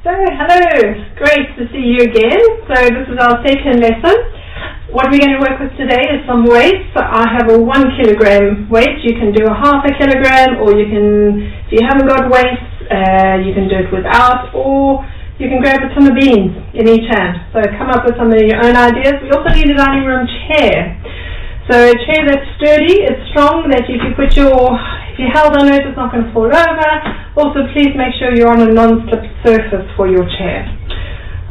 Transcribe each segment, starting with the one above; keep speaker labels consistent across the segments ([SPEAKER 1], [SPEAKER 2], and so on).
[SPEAKER 1] So, hello, great to see you again. So this is our second lesson. What we're going to work with today is some weights. So I have a 1 kilogram weight. You can do a half a kilogram, or you can, if you haven't got weights, you can do it without, or you can grab a ton of beans in each hand. So come up with some of your own ideas. We also need a dining room chair. So a chair that's sturdy, it's strong, that if you held on it, it's not going to fall over. Also, please make sure you're on a non-slip surface for your chair.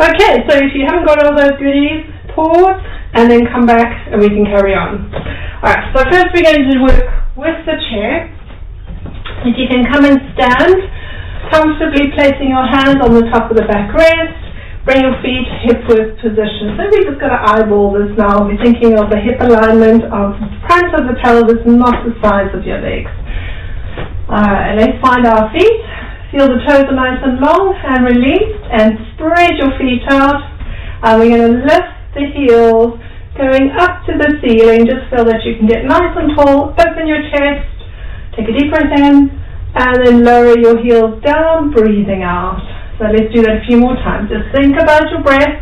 [SPEAKER 1] Okay, so if you haven't got all those goodies, pause and then come back and we can carry on. Alright, so first we're going to work with the chair. If you can come and stand, comfortably placing your hands on the top of the backrest. Bring your feet hip-width position. So we just got to eyeball this now. We're thinking of the hip alignment of the front of the pelvis, not the size of your legs. Alright, let's find our feet. Feel the toes are nice and long and released, and spread your feet out. And we're going to lift the heels, going up to the ceiling. Just feel that you can get nice and tall. Open your chest. Take a deep breath in, and then lower your heels down, breathing out. So let's do that a few more times. Just think about your breath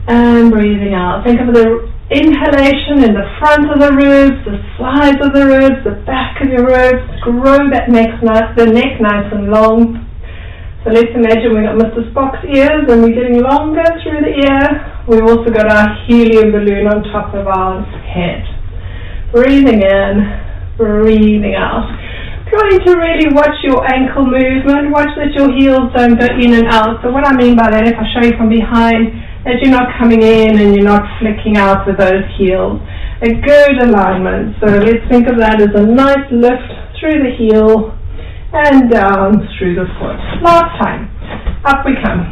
[SPEAKER 1] and breathing out. Think of the inhalation in the front of the ribs, the sides of the ribs, the back of your ribs. Grow that the neck nice and long. So let's imagine we've got Mr. Spock's ears and we're getting longer through the ear. We've also got our helium balloon on top of our head. Breathing in, breathing out. Trying to really watch your ankle movement, watch that your heels don't go in and out. So what I mean by that, if I show you from behind, that you're not coming in and you're not flicking out with those heels. A good alignment. So let's think of that as a nice lift through the heel and down through the foot. Last time. Up we come.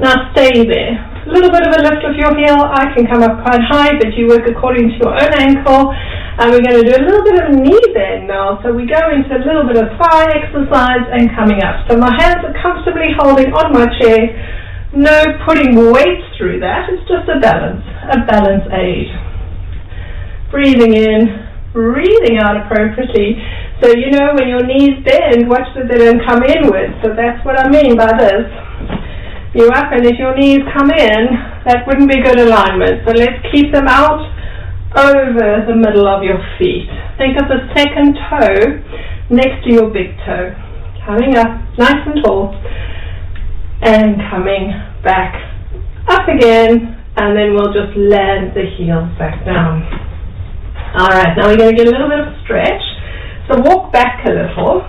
[SPEAKER 1] Now stay there. A little bit of a lift of your heel. I can come up quite high, but you work according to your own ankle. And we're going to do a little bit of knee bend now. So we go into a little bit of thigh exercise and coming up. So my hands are comfortably holding on my chair. No putting weight through that. It's just a balance aid. Breathing in, breathing out appropriately. So you know when your knees bend, watch that they don't come inwards. So that's what I mean by this. You're up, and if your knees come in, that wouldn't be good alignment. So let's keep them out over the middle of your feet. Think of the second toe next to your big toe. Coming up nice and tall and coming back up again, and then we'll just land the heels back down. Alright, now we're going to get a little bit of stretch. So walk back a little.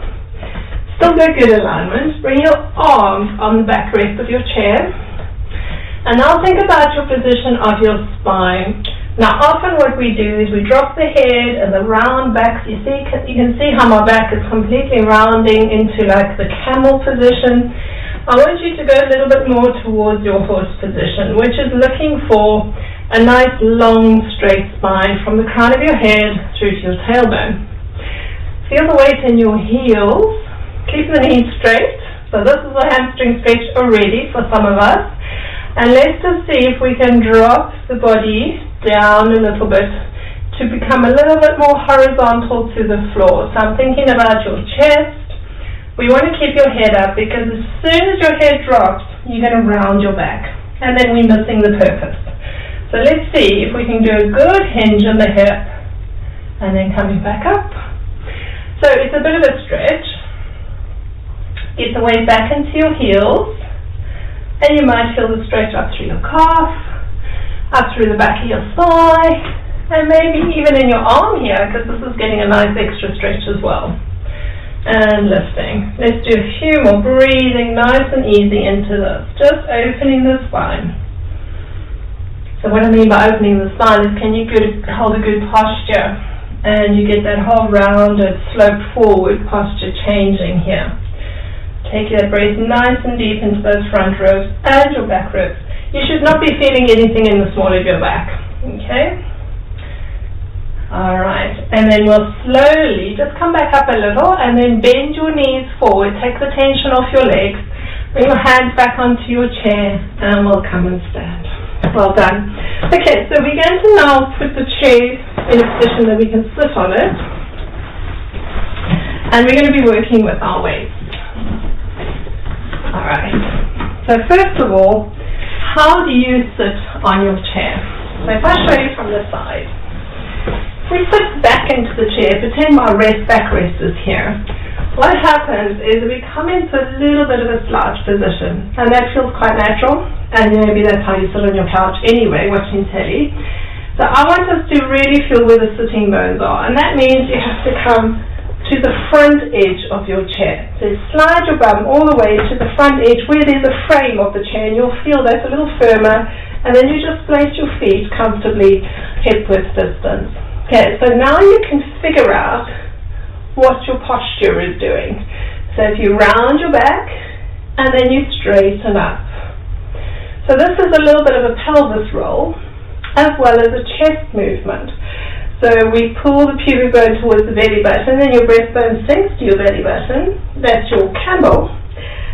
[SPEAKER 1] Still got good alignment. Bring your arms on the backrest of your chair. And now think about your position of your spine. Now often what we do is we drop the head and the round back. You can see how my back is completely rounding into like the camel position. I want you to go a little bit more towards your horse position, which is looking for a nice long straight spine from the crown of your head through to your tailbone. Feel the weight in your heels. Keep the knees straight. So this is a hamstring stretch already for some of us. And let's just see if we can drop the body down a little bit to become a little bit more horizontal to the floor. So I'm thinking about your chest. We want to keep your head up because as soon as your head drops, you're going to round your back. And then we're missing the purpose. So let's see if we can do a good hinge on the hip and then coming back up. So it's a bit of a stretch. Get the weight back into your heels. And you might feel the stretch up through your calf, up through the back of your thigh, and maybe even in your arm here, because this is getting a nice extra stretch as well. And lifting. Let's do a few more. Breathing nice and easy into this. Just opening the spine. So what I mean by opening the spine is can you hold a good posture, and you get that whole rounded, sloped forward posture changing here. Take that breath nice and deep into those front ribs and your back ribs. You should not be feeling anything in the small of your back. Okay? Alright. And then we'll slowly just come back up a little and then bend your knees forward. Take the tension off your legs. Bring your hands back onto your chair and we'll come and stand. Well done. Okay, so we're going to now put the chair in a position that we can sit on it. And we're going to be working with our weights. So first of all, how do you sit on your chair? So if I show you from the side, if we sit back into the chair, pretend my back rest is here. What happens is we come into a little bit of a slouch position, and that feels quite natural, and maybe that's how you sit on your couch anyway, watching telly. So I want us to really feel where the sitting bones are, and that means you have to come to the front edge of your chair. So slide your bum all the way to the front edge where there's a frame of the chair, and you'll feel that's a little firmer, and then you just place your feet comfortably hip-width distance. Okay, so now you can figure out what your posture is doing. So if you round your back and then you straighten up. So this is a little bit of a pelvis roll as well as a chest movement. So we pull the pubic bone towards the belly button, then your breastbone sinks to your belly button. That's your camel.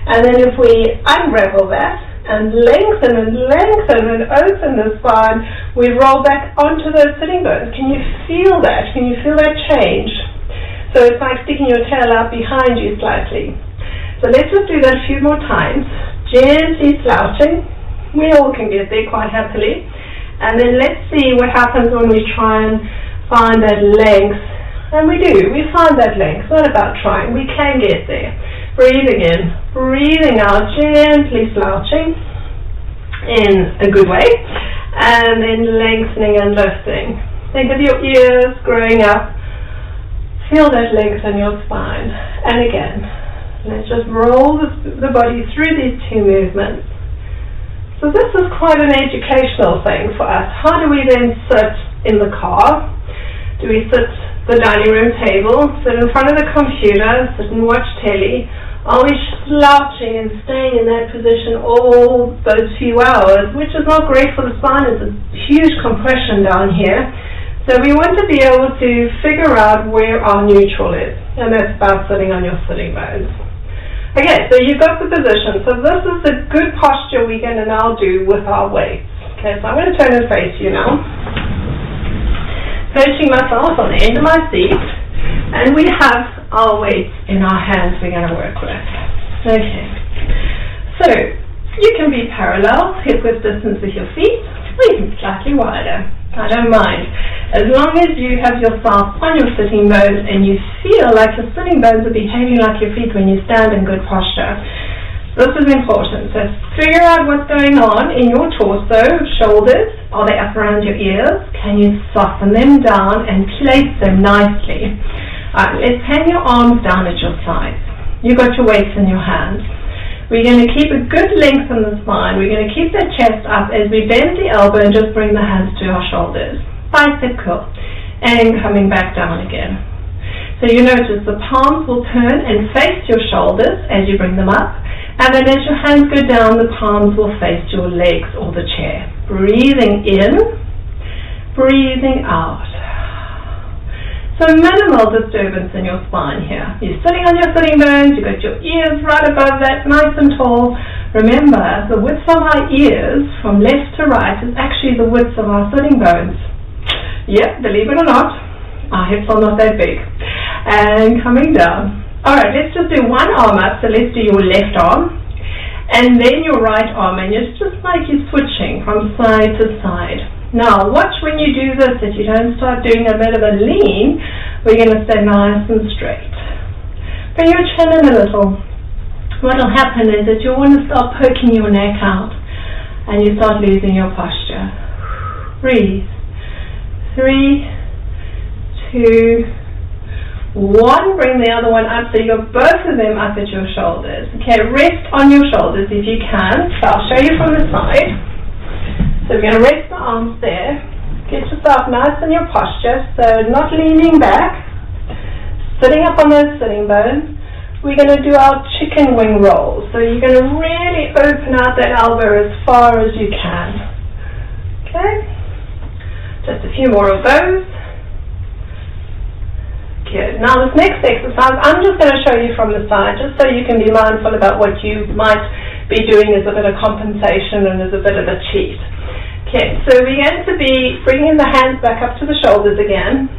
[SPEAKER 1] And then if we unravel that and lengthen and open the spine, we roll back onto those sitting bones. Can you feel that? Can you feel that change? So it's like sticking your tail out behind you slightly. So let's just do that a few more times. Gently slouching. We all can get there quite happily. And then let's see what happens when we try and find that length. And we do. We find that length. It's not about trying. We can get there. Breathing in. Breathing out. Gently slouching in a good way. And then lengthening and lifting. Think of your ears growing up. Feel that length in your spine. And again, let's just roll the body through these two movements. So this is quite an educational thing for us. How do we then sit in the car? Do we sit at the dining room table, sit in front of the computer, sit and watch telly? Are we slouching and staying in that position all those few hours, which is not great for the spine? It's a huge compression down here. So we want to be able to figure out where our neutral is, and that's about sitting on your sitting bones. Okay, so you've got the position. So this is the good posture we're going to now do with our weights. Okay, so I'm going to turn and face you now. Perching myself on the end of my seat, and we have our weights in our hands we're going to work with. Okay, so you can be parallel, hip-width distance with your feet, or you can be slightly wider. I don't mind. As long as you have yourself on your sitting bones and you feel like your sitting bones are behaving like your feet when you stand in good posture. This is important. So figure out what's going on in your torso, shoulders. Are they up around your ears? Can you soften them down and place them nicely? Let's hang your arms down at your sides. You've got your weights in your hands. We're going to keep a good length in the spine. We're going to keep the chest up as we bend the elbow and just bring the hands to our shoulders. Bicep curl. And coming back down again. So you notice the palms will turn and face your shoulders as you bring them up. And then as your hands go down, the palms will face your legs or the chair. Breathing in. Breathing out. So minimal disturbance in your spine here. You're sitting on your sitting bones, you've got your ears right above that, nice and tall. Remember, the width of our ears from left to right is actually the width of our sitting bones. Yep, believe it or not, our hips are not that big. And coming down. Alright, let's just do one arm up, so let's do your left arm. And then your right arm, and it's just like you're switching from side to side. Now, watch when you do this, that you don't start doing a bit of a lean. We're going to stay nice and straight. Bring your chin in a little. What will happen is that you'll want to start poking your neck out, and you start losing your posture. Breathe. 3, 2, 1. Bring the other one up, so you've got both of them up at your shoulders. Okay, rest on your shoulders if you can. So I'll show you from the side. So we're going to rest the arms there. Get yourself nice in your posture, so not leaning back. Sitting up on those sitting bones. We're going to do our chicken wing rolls. So you're going to really open out that elbow as far as you can. Okay? Just a few more of those. Good. Now this next exercise, I'm just going to show you from the side, just so you can be mindful about what you might be doing as a bit of compensation and as a bit of a cheat. Okay, so we're going to be bringing the hands back up to the shoulders again,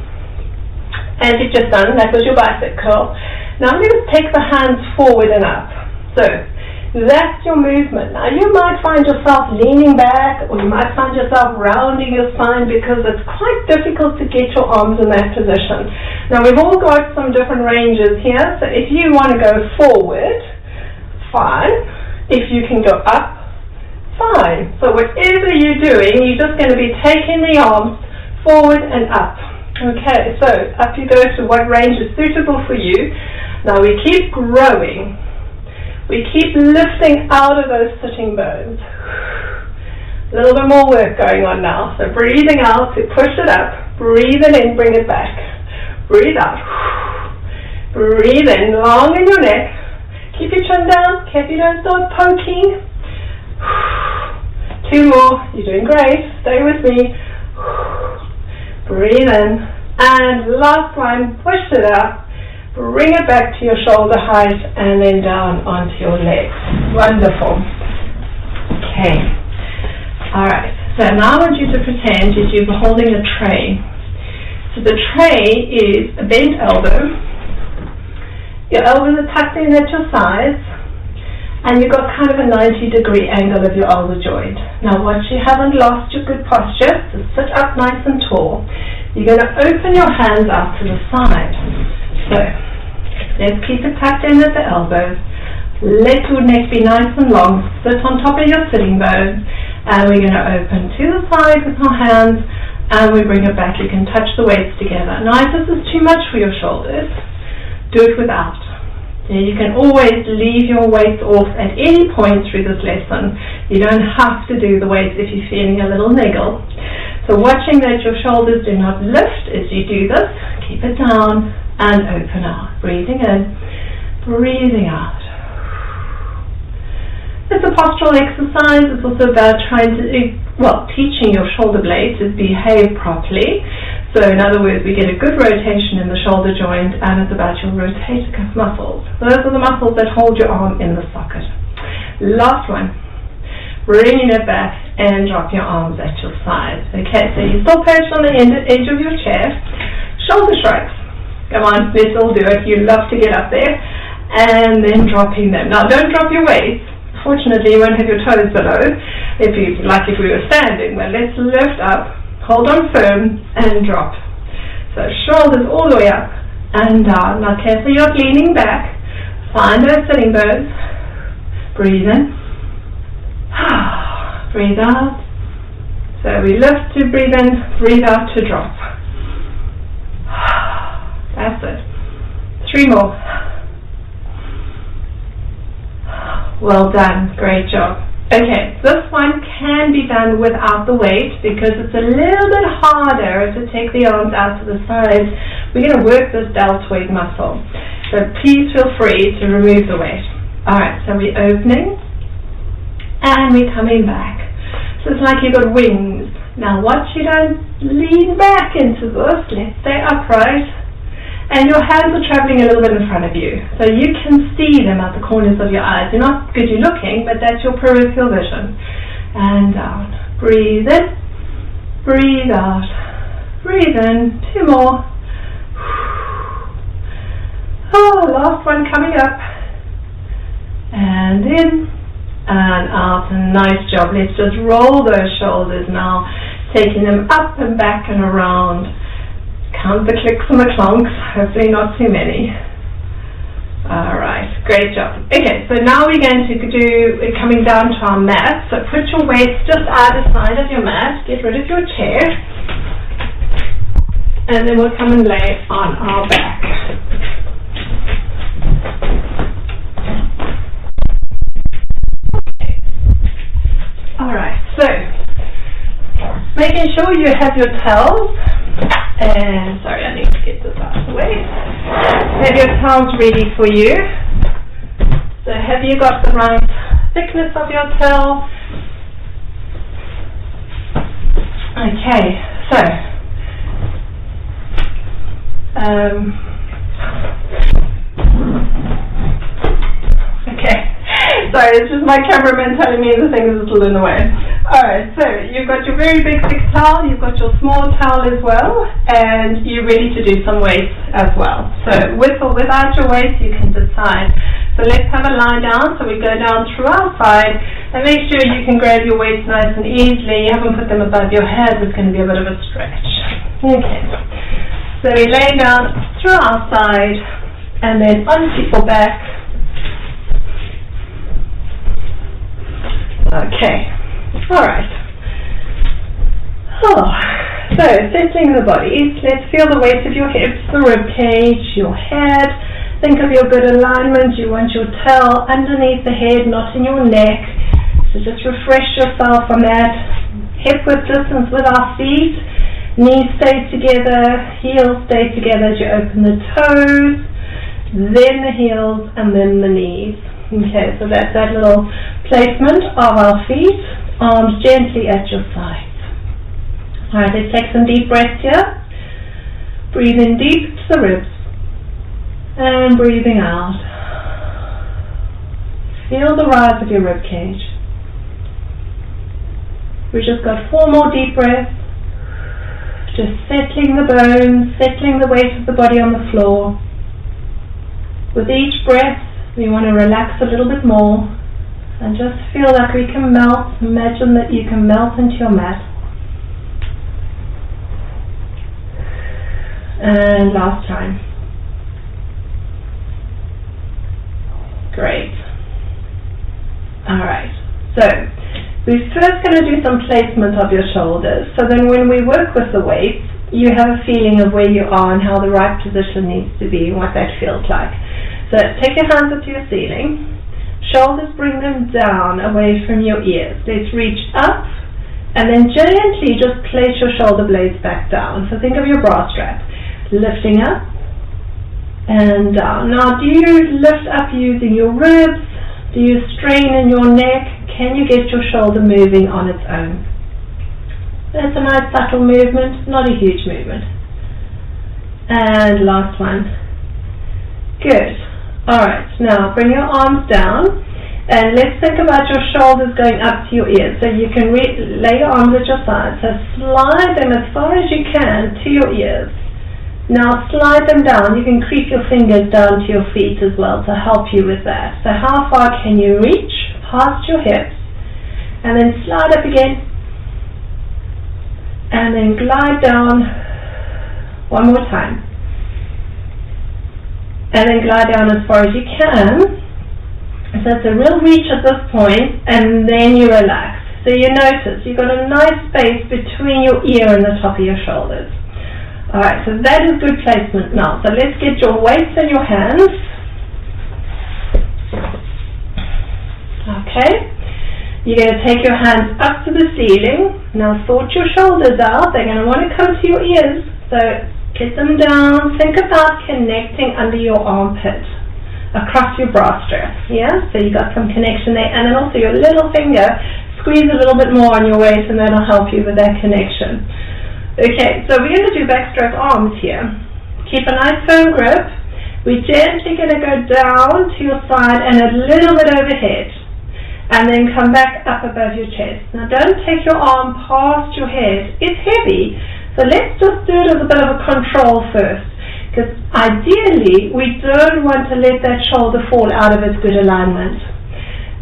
[SPEAKER 1] as you've just done. That was your bicep curl. Now I'm going to take the hands forward and up. So That's your movement. Now you might find yourself leaning back, or you might find yourself rounding your spine because it's quite difficult to get your arms in that position. Now we've all got some different ranges here, so if you want to go forward, fine. If you can go up, fine. So whatever you're doing, you're just going to be taking the arms forward and up. Okay, so up you go to what range is suitable for you. Now we keep growing. We keep lifting out of those sitting bones. A little bit more work going on now. So breathing out to push it up. Breathing in, bring it back. Breathe out. Breathe in, long in your neck. Keep your chin down. Careful you don't start poking. 2 more. You're doing great. Stay with me. Breathe in. And last one, push it up. Bring it back to your shoulder height and then down onto your legs. Wonderful. Okay. Alright. So now I want you to pretend that you're holding a tray. So the tray is a bent elbow. Your elbows are tucked in at your sides. And you've got kind of a 90-degree angle of your elbow joint. Now once you haven't lost your good posture, so sit up nice and tall. You're going to open your hands out to the side. So, let's keep it tucked in at the elbows. Let your neck be nice and long. Sit on top of your sitting bones. And we're going to open to the side with our hands. And we bring it back. You can touch the weights together. Now, if this is too much for your shoulders, do it without. You can always leave your weights off at any point through this lesson. You don't have to do the weights if you're feeling a little niggle. So watching that your shoulders do not lift as you do this, keep it down and open out. Breathing in, breathing out. It's a postural exercise. It's also about teaching your shoulder blades to behave properly. So in other words, we get a good rotation in the shoulder joint, and it's about your rotator cuff muscles. Those are the muscles that hold your arm in the socket. Last one. Bringing it back and drop your arms at your sides. Okay, so you're still perched on the edge of your chair. Shoulder shrugs. Come on, let's all do it. You love to get up there. And then dropping them. Now, don't drop your weights. Fortunately, you won't have your toes below, if we were standing. But let's lift up, hold on firm, and drop. So shoulders all the way up and down. Now, careful you're not leaning back. Find those sitting bones. Breathe in. Breathe out. So we lift to breathe in, breathe out to drop. That's it. 3 more. Well done. Great job. Okay, this one can be done without the weight because it's a little bit harder to take the arms out to the sides. We're going to work this deltoid muscle. So please feel free to remove the weight. Alright, so we're opening and we're coming back. So it's like you've got wings. Now watch you don't lean back into this. Let's stay upright. And your hands are traveling a little bit in front of you. So you can see them at the corners of your eyes. You're not good you're looking, but that's your peripheral vision. And down. Breathe in. Breathe out. Breathe in. 2 more. Oh, last one coming up. And in. And out. And nice job. Let's just roll those shoulders now. Taking them up and back and around. Count the clicks and the clonks, hopefully not too many. Alright, great job. Okay, so now we're going to do, coming down to our mat. So put your weights just either side of your mat, get rid of your chair, and then we'll come and lay on our back. Okay. Alright, so making sure you have your towels. And sorry, I need to get this out of the way. Have your towels ready for you. So have you got the right thickness of your towel? Okay, so okay. Sorry, it's just my cameraman telling me the thing is a little in the way. Alright, so you've got your very big thick towel, you've got your small towel as well, and you're ready to do some weights as well. So with or without your weights, you can decide So let's have a lie down. So we go down through our side, and make sure you can grab your weights nice and easily. You haven't put them above your head. It's going to be a bit of a stretch. Okay. So we lay down through our side, and then onto your back. Okay. All right. Oh. So, settling the body, let's feel the weight of your hips, the rib cage, your head. Think of your good alignment. You want your tail underneath the head, not in your neck. So just refresh yourself on that. Hip width distance with our feet. Knees stay together, heels stay together as you open the toes, then the heels, and then the knees. Okay, so that's that little placement of our feet. Arms gently at your sides. Alright, let's take some deep breaths here. Breathe in deep to the ribs. And breathing out. Feel the rise of your rib cage. We just got 4 more deep breaths. Just settling the bones, settling the weight of the body on the floor. With each breath, we want to relax a little bit more. And just feel like we can melt. Imagine that you can melt into your mat. And last time. Great. Alright, so we're first going to do some placement of your shoulders. So then when we work with the weights, you have a feeling of where you are and how the right position needs to be, what that feels like. So take your hands up to your ceiling. Shoulders, bring them down away from your ears. Let's reach up and then gently just place your shoulder blades back down. So think of your bra strap. Lifting up and down. Now, do you lift up using your ribs? Do you strain in your neck? Can you get your shoulder moving on its own? That's a nice subtle movement, not a huge movement. And last one. Good. Alright, now bring your arms down and let's think about your shoulders going up to your ears. So you can lay your arms at your sides. So slide them as far as you can to your ears. Now slide them down. You can creep your fingers down to your feet as well to help you with that. So how far can you reach past your hips? And then slide up again. And then glide down one more time. And then glide down as far as you can. So it's a real reach at this point, and then you relax. So you notice you've got a nice space between your ear and the top of your shoulders. Alright, so that is good placement now. So let's get your weights in your hands. Okay. You're going to take your hands up to the ceiling. Now sort your shoulders out. They're going to want to come to your ears. So get them down. Think about connecting under your armpit, across your bra strap. Yeah? So you got some connection there. And then also your little finger, squeeze a little bit more on your waist and that'll help you with that connection. Okay, so we're going to do backstroke arms here. Keep a nice firm grip. We're gently going to go down to your side and a little bit overhead. And then come back up above your chest. Now don't take your arm past your head. It's heavy. So let's just do it as a bit of a control first. Because ideally, we don't want to let that shoulder fall out of its good alignment.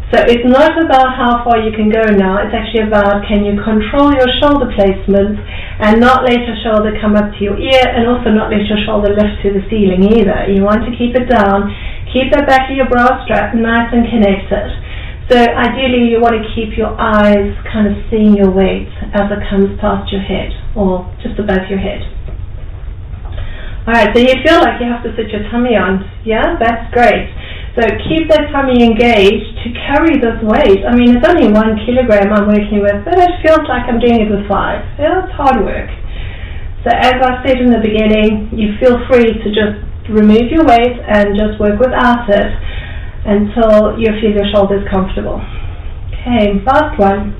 [SPEAKER 1] So it's not about how far you can go now, it's actually about can you control your shoulder placement and not let your shoulder come up to your ear and also not let your shoulder lift to the ceiling either. You want to keep it down, keep that back of your bra strap nice and connected. So ideally you want to keep your eyes kind of seeing your weight as it comes past your head or just above your head. Alright, so you feel like you have to sit your tummy on. Yeah, that's great. So keep that tummy engaged to carry this weight. I mean, it's only 1 kilogram I'm working with, but it feels like I'm doing it with 5. Yeah, it's hard work. So as I said in the beginning, you feel free to just remove your weight and just work without it until you feel your shoulders comfortable. Okay, last one.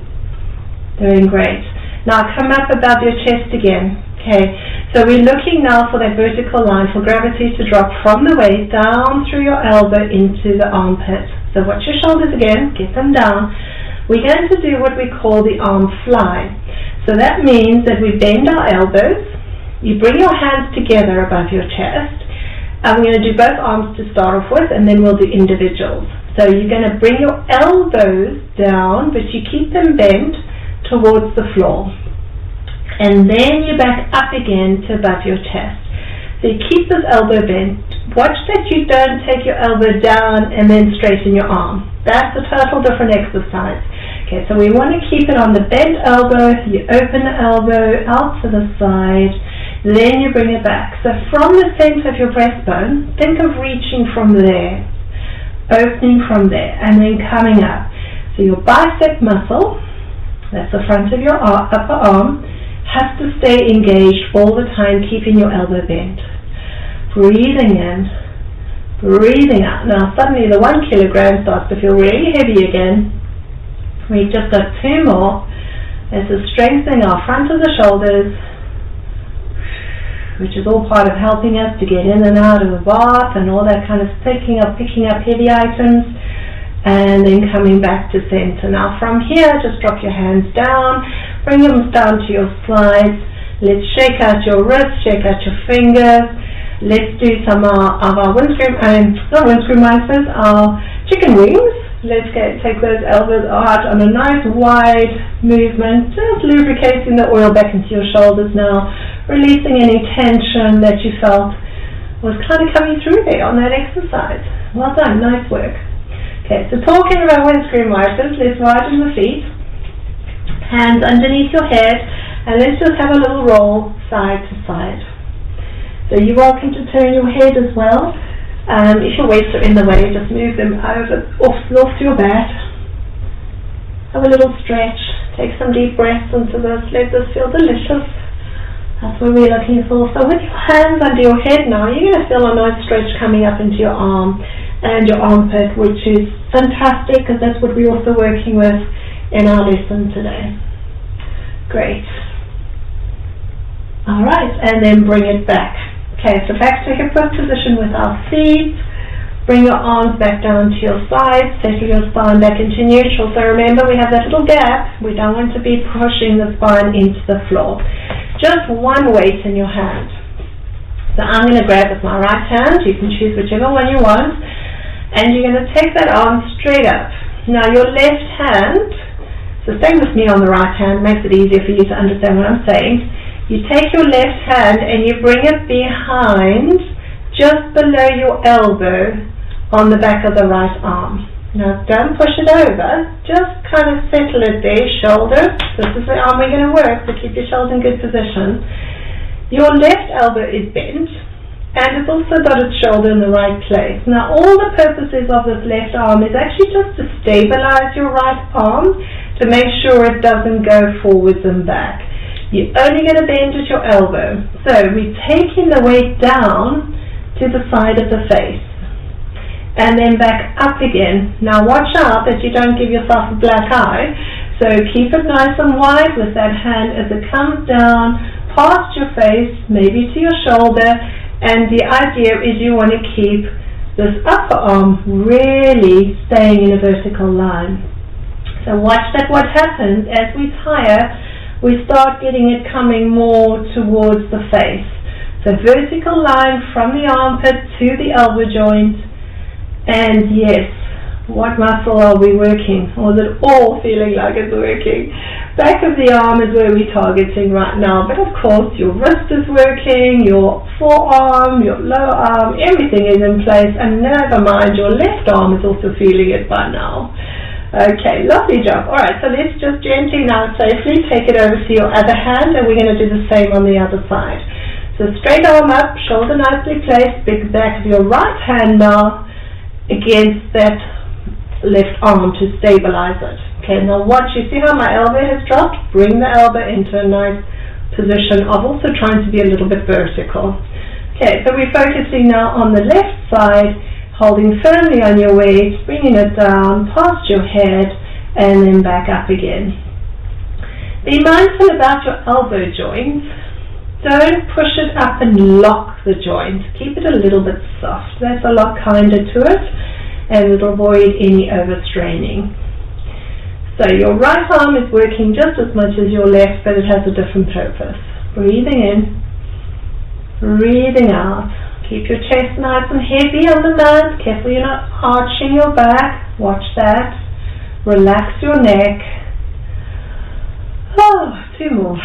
[SPEAKER 1] Doing great. Now come up above your chest again. Okay, so we're looking now for that vertical line for gravity to drop from the waist down through your elbow into the armpit. So watch your shoulders again, get them down. We're going to do what we call the arm fly. So that means that we bend our elbows, you bring your hands together above your chest, I'm going to do both arms to start off with, and then we'll do individuals. So you're going to bring your elbows down, but you keep them bent towards the floor. And then you back up again to above your chest. So you keep this elbow bent. Watch that you don't take your elbow down and then straighten your arm. That's a total different exercise. Okay, so we want to keep it on the bent elbow. You open the elbow out to the side, then you bring it back. So from the center of your breastbone, think of reaching from there, opening from there, and then coming up. So your bicep muscle, that's the front of your upper arm, has to stay engaged all the time, keeping your elbow bent. Breathing in, breathing out. Now suddenly the 1 kilogram starts to feel really heavy again. We've just got 2 more. This is strengthening our front of the shoulders, which is all part of helping us to get in and out of the bath and all that kind of picking up heavy items, and then coming back to center. Now from here, just drop your hands down, bring them down to your sides. Let's shake out your wrists, shake out your fingers. Let's do some of our our chicken wings. Let's take those elbows out on a nice wide movement, just lubricating the oil back into your shoulders now, releasing any tension that you felt was kind of coming through there on that exercise. Well done, nice work. Okay, so talking about windscreen wipers, let's widen the feet, hands underneath your head, and let's just have a little roll side to side. So you're welcome to turn your head as well. If your weights are in the way, just move them off your back. Have a little stretch. Take some deep breaths into this. Let this feel delicious. That's what we're looking for. So with your hands under your head now, you're going to feel a nice stretch coming up into your arm and your armpit, which is fantastic because that's what we're also working with in our lesson today. Great. All right, and then bring it back. Okay, so back to hip width position with our feet. Bring your arms back down to your sides, settle your spine back into neutral. So remember, we have that little gap. We don't want to be pushing the spine into the floor. Just one weight in your hand. So I'm going to grab with my right hand. You can choose whichever one you want. And you're going to take that arm straight up. Now your left hand, so stay with me on the right hand, makes it easier for you to understand what I'm saying. You take your left hand and you bring it behind, just below your elbow on the back of the right arm. Now don't push it over, just kind of settle it there, shoulder. This is the arm we're going to work, so keep your shoulder in good position. Your left elbow is bent, and it's also got its shoulder in the right place. Now all the purposes of this left arm is actually just to stabilize your right arm, to make sure it doesn't go forwards and back. You're only going to bend at your elbow. So we're taking the weight down to the side of the face and then back up again. Now watch out that you don't give yourself a black eye. So keep it nice and wide with that hand as it comes down past your face, maybe to your shoulder, and the idea is you want to keep this upper arm really staying in a vertical line. So watch that what happens as we tire. We start getting it coming more towards the face. So vertical line from the armpit to the elbow joint. And yes, what muscle are we working? Or is it all feeling like it's working? Back of the arm is where we're targeting right now. But of course, your wrist is working, your forearm, your lower arm, everything is in place. And never mind, your left arm is also feeling it by now. Okay, lovely job. Alright, so let's just gently now safely take it over to your other hand, and we're going to do the same on the other side. So straight arm up, shoulder nicely placed, big back of your right hand now against that left arm to stabilize it. Okay, now watch, you see how my elbow has dropped? Bring the elbow into a nice position of also trying to be a little bit vertical. Okay, so we're focusing now on the left side, holding firmly on your weight, bringing it down past your head, and then back up again. Be mindful about your elbow joint. Don't push it up and lock the joint. Keep it a little bit soft. That's a lot kinder to it, and it'll avoid any overstraining. So your right arm is working just as much as your left, but it has a different purpose. Breathing in, breathing out. Keep your chest nice and heavy on the mat. Careful you're not arching your back. Watch that. Relax your neck. Oh, 2 more.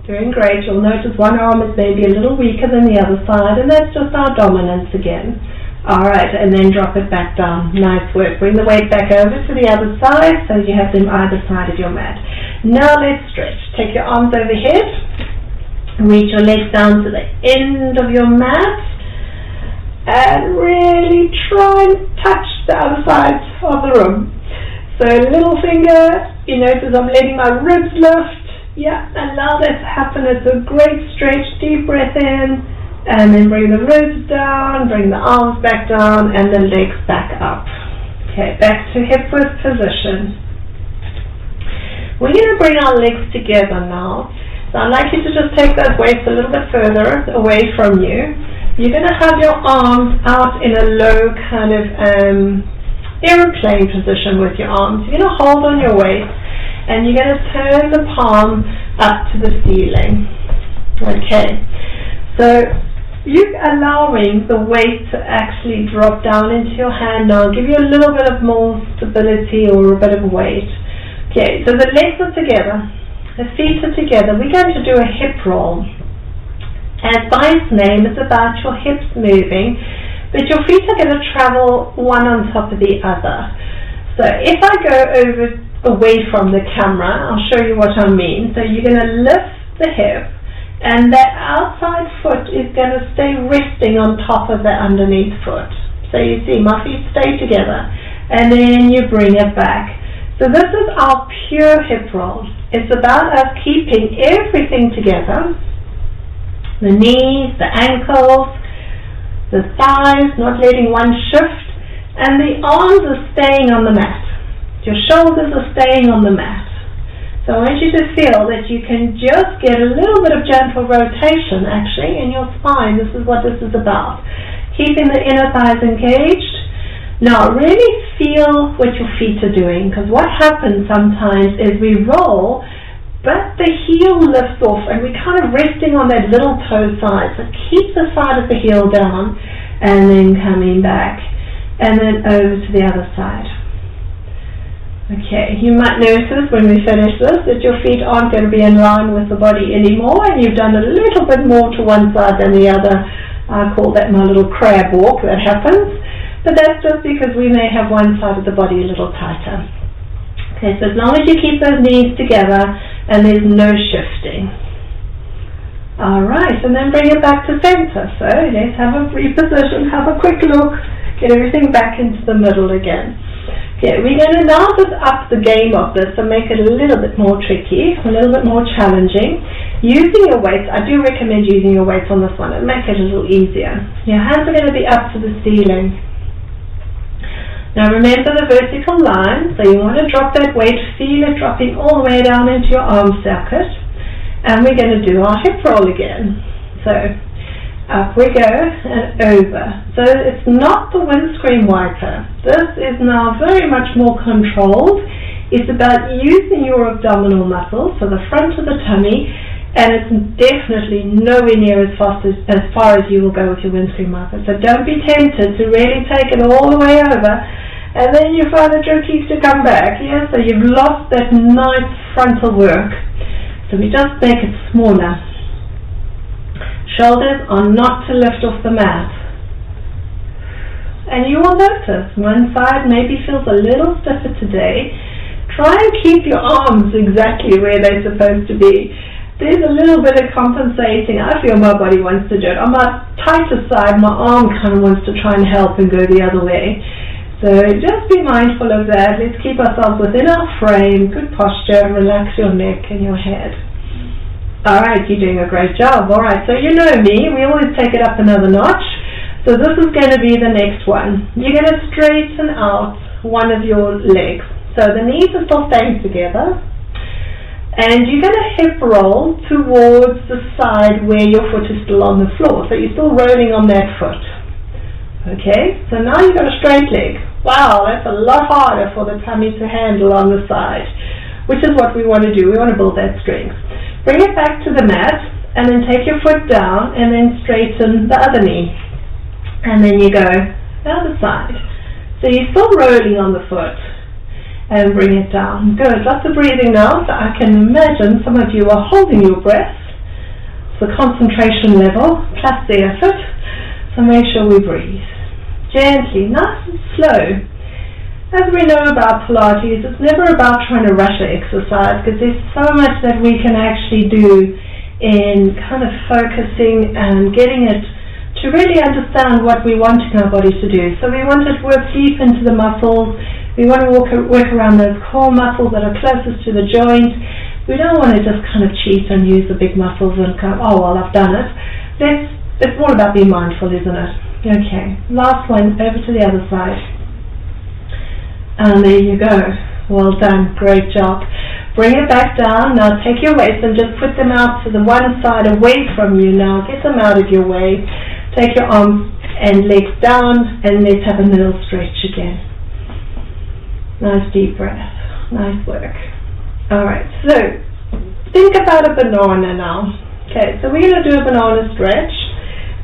[SPEAKER 1] Doing great. You'll notice one arm is maybe a little weaker than the other side, and that's just our dominance again. Alright, and then drop it back down. Nice work. Bring the weight back over to the other side so you have them either side of your mat. Now let's stretch. Take your arms overhead. Reach your legs down to the end of your mat. And really try and touch the other side of the room. So little finger, you notice I'm letting my ribs lift. Yeah, allow that to happen. It's a great stretch. Deep breath in. And then bring the ribs down, bring the arms back down, and the legs back up. Okay, back to hip width position. We're going to bring our legs together now. So I'd like you to just take those weights a little bit further away from you. You're going to have your arms out in a low kind of aeroplane position with your arms. You're going to hold on your weight, and you're going to turn the palm up to the ceiling. Okay, so you're allowing the weight to actually drop down into your hand now, give you a little bit of more stability or a bit of weight. Okay, so the legs are together, the feet are together. We're going to do a hip roll. As by its name, it's about your hips moving, but your feet are going to travel one on top of the other. So if I go away from the camera, I'll show you what I mean. So you're going to lift the hip, and that outside foot is going to stay resting on top of the underneath foot. So you see my feet stay together, and then you bring it back. So this is our pure hip roll. It's about us keeping everything together. The knees, the ankles, the thighs, not letting one shift, and the arms are staying on the mat. Your shoulders are staying on the mat. So I want you to feel that you can just get a little bit of gentle rotation actually in your spine. This is what this is about. Keeping the inner thighs engaged. Now really feel what your feet are doing, because what happens sometimes is we roll, but the heel lifts off and we're kind of resting on that little toe side. So keep the side of the heel down and then coming back and then over to the other side. Okay, you might notice when we finish this that your feet aren't going to be in line with the body anymore, and you've done a little bit more to one side than the other. I call that my little crab walk. That happens, but that's just because we may have one side of the body a little tighter. Okay, so as long as you keep those knees together and there's no shifting. Alright, and then bring it back to center. So let's have a reposition, have a quick look, get everything back into the middle again. Okay, we're going to now just up the game of this and make it a little bit more tricky, a little bit more challenging. Using your weights, I do recommend using your weights on this one and make it a little easier. Your hands are going to be up to the ceiling. Now remember the vertical line, so you want to drop that weight, feel it dropping all the way down into your arm socket. And we're going to do our hip roll again. So up we go and over. So it's not the windscreen wiper. This is now very much more controlled. It's about using your abdominal muscles, so the front of the tummy, and it's definitely nowhere near as far as you will go with your windscreen wiper. So don't be tempted to really take it all the way over, and then you find it tricky to come back. Yeah? So you've lost that nice frontal work. So we just make it smaller. Shoulders are not to lift off the mat. And you will notice one side maybe feels a little stiffer today. Try and keep your arms exactly where they're supposed to be. There's a little bit of compensating. I feel my body wants to do it. On my tighter side, my arm kind of wants to try and help and go the other way. So just be mindful of that. Let's keep ourselves within our frame, good posture, relax your neck and your head. Alright, you're doing a great job. Alright, so you know me, we always take it up another notch. So this is going to be the next one. You're going to straighten out one of your legs. So the knees are still staying together. And you're going to hip roll towards the side where your foot is still on the floor. So you're still rolling on that foot. Okay, so now you've got a straight leg. Wow, that's a lot harder for the tummy to handle on the side, which is what we want to do. We want to build that strength. Bring it back to the mat, and then take your foot down, and then straighten the other knee. And then you go the other side. So you're still rolling on the foot. And bring it down. Good. Lots of breathing now. So I can imagine some of you are holding your breath. It's the concentration level plus the effort. So make sure we breathe. Gently, nice and slow. As we know about Pilates, it's never about trying to rush an exercise, because there's so much that we can actually do in kind of focusing and getting it to really understand what we want in our body to do. So we want to work deep into the muscles. We want to work around those core muscles that are closest to the joint. We don't want to just kind of cheat and use the big muscles and go, oh, well, I've done it. It's all about being mindful, isn't it? Okay, last one, over to the other side. And there you go. Well done, great job. Bring it back down. Now take your weights and just put them out to the one side away from you. Now get them out of your way. Take your arms and legs down, and let's have a little stretch again. Nice deep breath. Nice work. Alright, so think about a banana now. Okay, so we're going to do a banana stretch,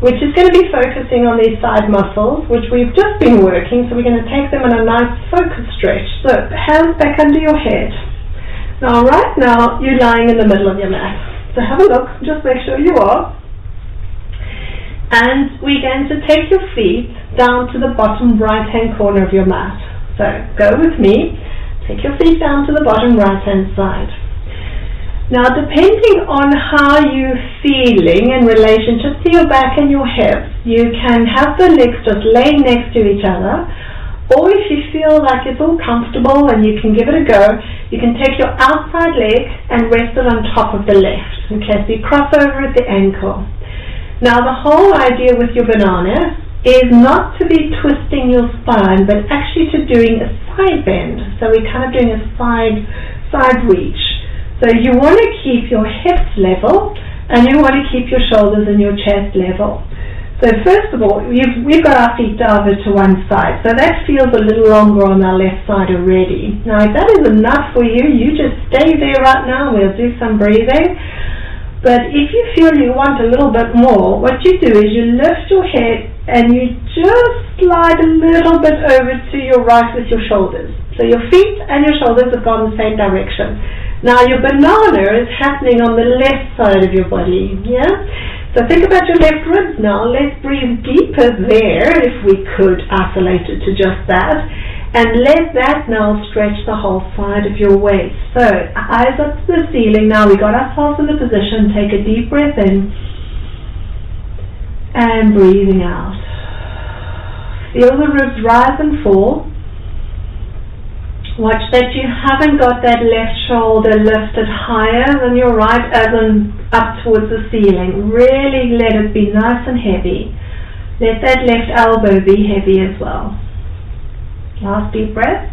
[SPEAKER 1] which is going to be focusing on these side muscles, which we've just been working. So we're going to take them in a nice focus stretch. So hands back under your head. Now right now you're lying in the middle of your mat. So have a look, just make sure you are. And we're going to take your feet down to the bottom right hand corner of your mat. So go with me, take your feet down to the bottom right hand side. Now depending on how you're feeling in relationship to your back and your hips, you can have the legs just laying next to each other, or if you feel like it's all comfortable and you can give it a go, you can take your outside leg and rest it on top of the left. Okay, so you cross over at the ankle. Now the whole idea with your banana is not to be twisting your spine, but actually to doing a side bend. So we're kind of doing a side reach. So you want to keep your hips level, and you want to keep your shoulders and your chest level. So first of all, we've got our feet over to one side, so that feels a little longer on our left side already. Now if that is enough for you, you just stay there right now. We'll do some breathing. But if you feel you want a little bit more, what you do is you lift your head and you just slide a little bit over to your right with your shoulders. So your feet and your shoulders have gone the same direction. Now your banana is happening on the left side of your body, yeah? So think about your left ribs now. Let's breathe deeper there, if we could isolate it to just that. And let that now stretch the whole side of your waist. So eyes up to the ceiling. Now we got ourselves in the position. Take a deep breath in. And breathing out. Feel the ribs rise and fall. Watch that you haven't got that left shoulder lifted higher than your right, as in up towards the ceiling. Really let it be nice and heavy. Let that left elbow be heavy as well. Last deep breath.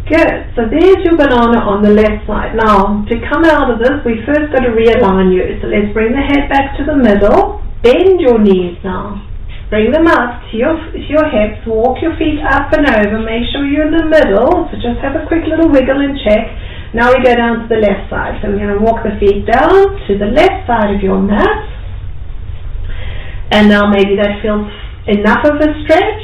[SPEAKER 1] Good. So there's your banana on the left side. Now, to come out of this, we first got to realign you. So let's bring the head back to the middle. Bend your knees now. Bring them up to your hips. Walk your feet up and over. Make sure you're in the middle. So just have a quick little wiggle and check. Now we go down to the left side. So we're going to walk the feet down to the left side of your mat. And now maybe that feels enough of a stretch.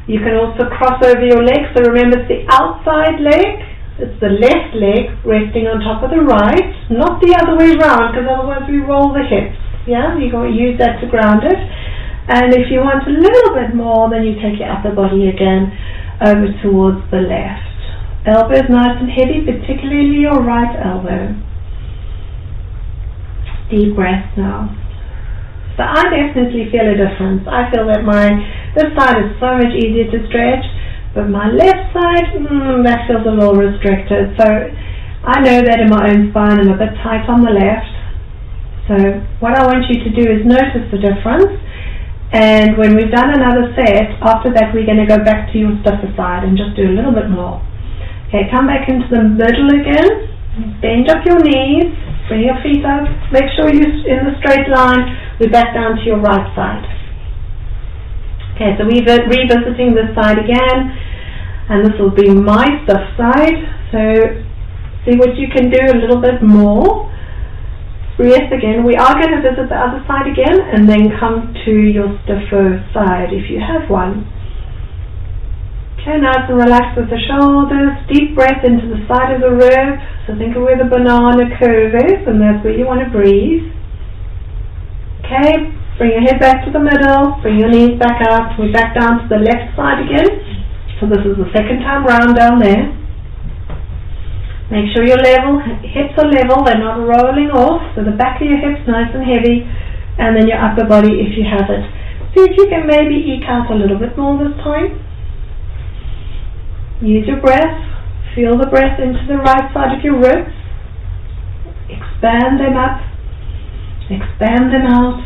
[SPEAKER 1] You can also cross over your legs. So remember, it's the outside leg. It's the left leg resting on top of the right, not the other way around, because otherwise we roll the hips. Yeah, you're going to use that to ground it. And if you want a little bit more, then you take your upper body again over towards the left. Elbows nice and heavy, particularly your right elbow. Deep breath now. So I definitely feel a difference. I feel that this side is so much easier to stretch, but my left side, that feels a little restricted. So I know that in my own spine I'm a bit tight on the left. So what I want you to do is notice the difference. And when we've done another set, after that we're going to go back to your stiffer side and just do a little bit more. Okay, come back into the middle again. Bend up your knees. Bring your feet up. Make sure you're in the straight line. We're back down to your right side. Okay, so we're revisiting this side again. And this will be my stiff side. So see what you can do a little bit more. Breathe again. We are going to visit the other side again and then come to your stiffer side if you have one. Okay, nice and relaxed with the shoulders. Deep breath into the side of the rib. So think of where the banana curve is, and that's where you want to breathe. Okay, bring your head back to the middle. Bring your knees back up. We're back down to the left side again. So this is the second time round down there. Make sure your hips are level. They're not rolling off. So the back of your hips nice and heavy, and then your upper body if you have it. See if you can maybe eke out a little bit more this time. Use your breath. Feel the breath into the right side of your ribs. Expand them up. Expand them out.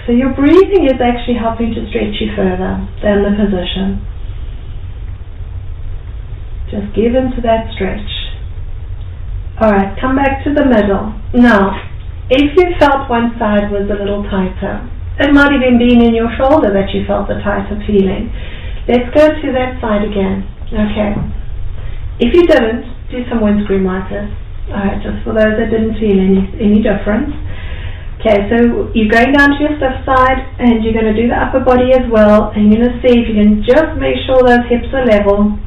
[SPEAKER 1] So your breathing is actually helping to stretch you further than the position. Just give into that stretch. Alright, come back to the middle. Now, if you felt one side was a little tighter, it might even be in your shoulder that you felt the tighter feeling. Let's go to that side again. Okay. If you didn't, do some windscreen wipers. Alright, just for those that didn't feel any difference. Okay, so you're going down to your stiff side and you're going to do the upper body as well, and you're going to see if you can just make sure those hips are level.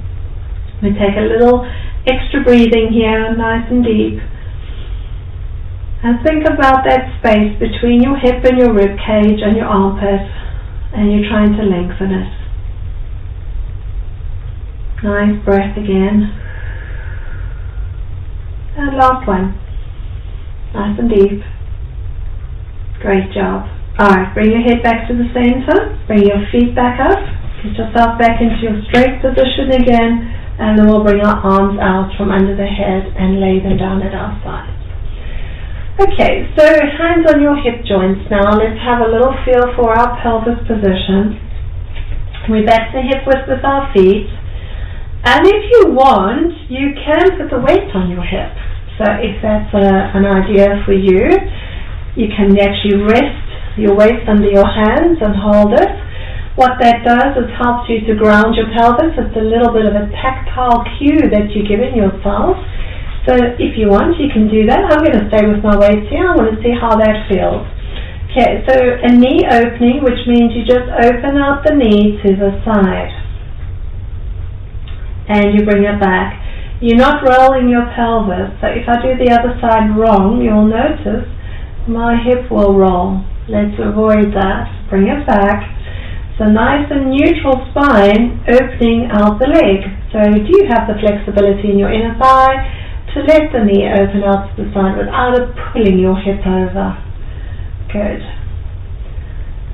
[SPEAKER 1] We take a little extra breathing here, nice and deep. And think about that space between your hip and your rib cage and your armpit, and you're trying to lengthen it. Nice breath again. And last one. Nice and deep. Great job. Alright, bring your head back to the center. Bring your feet back up. Get yourself back into your straight position again. And then we'll bring our arms out from under the head and lay them down at our sides. Okay, so hands on your hip joints now. Let's have a little feel for our pelvis position. We're back to hip width with our feet. And if you want, you can put the weight on your hip. So if that's an idea for you, you can actually rest your waist under your hands and hold it. What that does is helps you to ground your pelvis. It's a little bit of a tactile cue that you're giving yourself. So if you want, you can do that. I'm going to stay with my weights here. I want to see how that feels. Okay, so a knee opening, which means you just open out the knee to the side. And you bring it back. You're not rolling your pelvis. So if I do the other side wrong, you'll notice my hip will roll. Let's avoid that. Bring it back. So nice and neutral spine, opening out the leg. So do you have the flexibility in your inner thigh to let the knee open out to the side without it pulling your hip over? Good.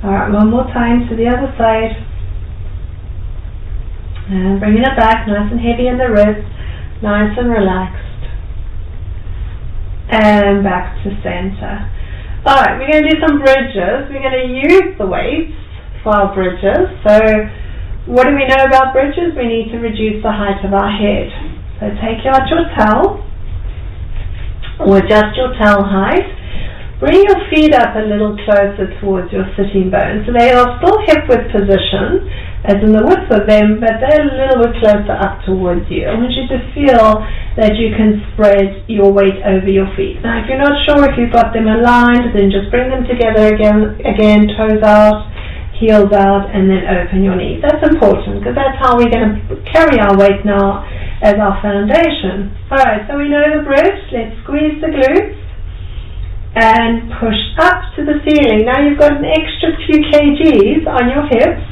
[SPEAKER 1] Alright, one more time to the other side. And bringing it back, nice and heavy in the wrist, nice and relaxed. And back to center. Alright, we're going to do some bridges. We're going to use the weights for our bridges. So what do we know about bridges? We need to reduce the height of our head. So take out your towel, or adjust your towel height. Bring your feet up a little closer towards your sitting bones. So they are still hip width position, as in the width of them, but they're a little bit closer up towards you. I want you to feel that you can spread your weight over your feet. Now, if you're not sure if you've got them aligned, then just bring them together again, toes out, heels out, and then open your knees. That's important, because that's how we're going to carry our weight now as our foundation. Alright, so we know the bridge. Let's squeeze the glutes and push up to the ceiling. Now you've got an extra few kgs on your hips,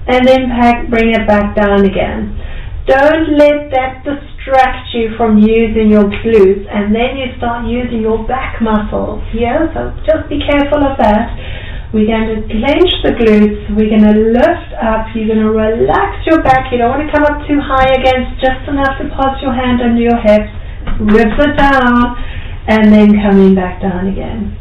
[SPEAKER 1] and then bring it back down again. Don't let that distract you from using your glutes, and then you start using your back muscles. Yeah, so just be careful of that. We're going to clench the glutes. We're going to lift up. You're going to relax your back. You don't want to come up too high again. Just enough to pass your hand under your hips. Ribs it down, and then coming back down again.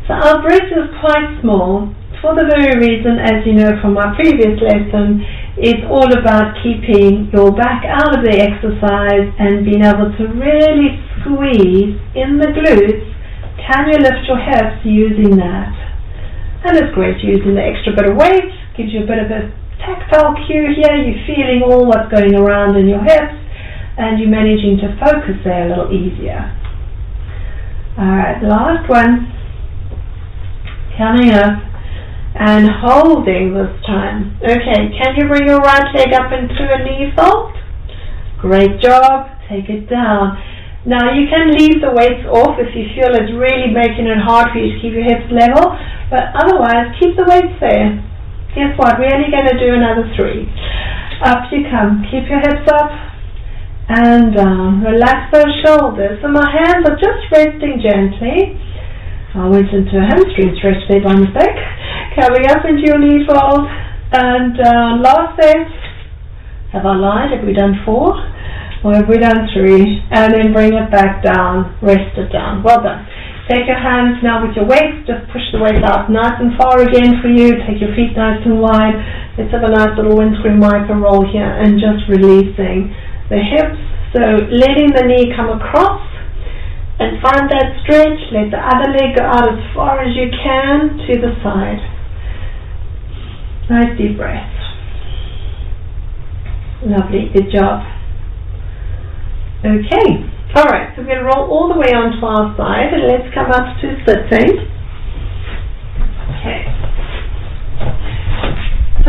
[SPEAKER 1] So our bridge is quite small, for the very reason, as you know from my previous lesson, it's all about keeping your back out of the exercise and being able to really squeeze in the glutes. Can you lift your hips using that? And it's great using the extra bit of weight, gives you a bit of a tactile cue here. You're feeling all what's going around in your hips, and you're managing to focus there a little easier. Alright, last one. Coming up and holding this time. Okay, can you bring your right leg up into a knee fold? Great job. Take it down. Now you can leave the weights off if you feel it's really making it hard for you to keep your hips level, but otherwise keep the weights there. Guess what? We're only going to do another 3. Up you come. Keep your hips up and down. Relax those shoulders. So my hands are just resting gently. I went into a hamstring stretch there by mistake. Coming up into your knee fold and down. Last set. Have I lied? Have we done 4? Or have we done 3? And then bring it back down. Rest it down. Well done. Take your hands now with your weights. Just push the weights out nice and far again for you. Take your feet nice and wide. Let's have a nice little windscreen wiper roll here and just releasing the hips. So letting the knee come across and find that stretch. Let the other leg go out as far as you can to the side. Nice deep breath. Lovely. Good job. Okay, alright, so we're going to roll all the way onto our side and let's come up to sitting. Okay.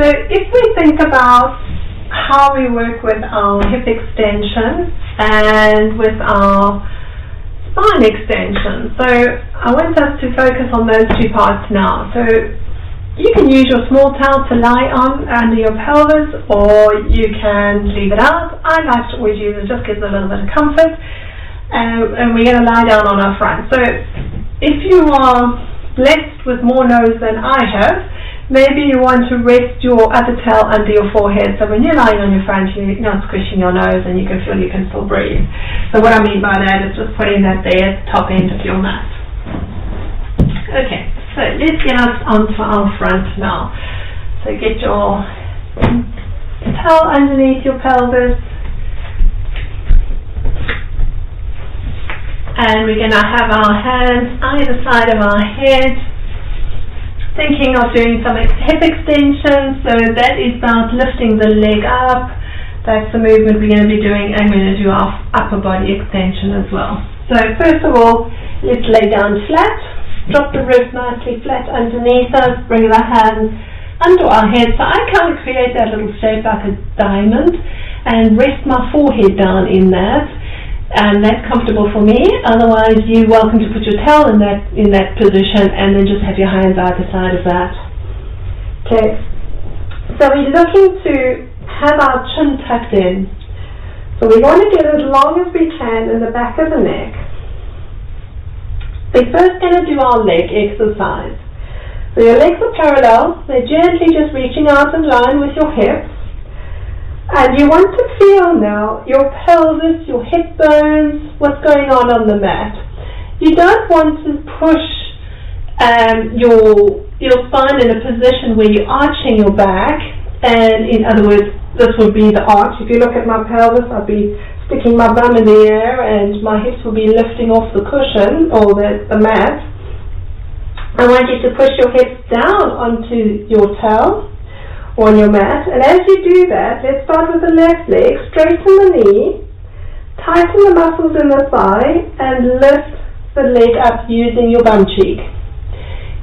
[SPEAKER 1] So if we think about how we work with our hip extension and with our spine extension, so I want us to focus on those 2 parts now. So you can use your small towel to lie on under your pelvis, or you can leave it out. I like to always use it, just gives a little bit of comfort. And we're going to lie down on our front. So if you are blessed with more nose than I have, maybe you want to rest your other towel under your forehead. So when you're lying on your front, you're not squishing your nose and you can feel you can still breathe. So what I mean by that is just putting that there at the top end of your mat. Okay. So let's get us onto our front now. So get your towel underneath your pelvis. And we're going to have our hands either side of our head. Thinking of doing some hip extension. So that is about lifting the leg up. That's the movement we're going to be doing. And we're going to do our upper body extension as well. So first of all, let's lay down flat. Drop the ribs nicely flat underneath us, bring the hands under our head. So I kind of create that little shape like a diamond and rest my forehead down in that. And that's comfortable for me. Otherwise, you're welcome to put your towel in that position and then just have your hands either side of that. Okay. So we're looking to have our chin tucked in. So we want to get as long as we can in the back of the neck. We're first going to do our leg exercise. So your legs are parallel, they're gently just reaching out in line with your hips. And you want to feel now your pelvis, your hip bones, what's going on the mat. You don't want to push your spine in a position where you're arching your back. And in other words, this would be the arch. If you look at my pelvis, I'd be sticking my bum in the air and my hips will be lifting off the cushion or the mat. I want you to push your hips down onto your towel or on your mat, and as you do that, let's start with the left leg. Straighten the knee, tighten the muscles in the thigh and lift the leg up using your bum cheek.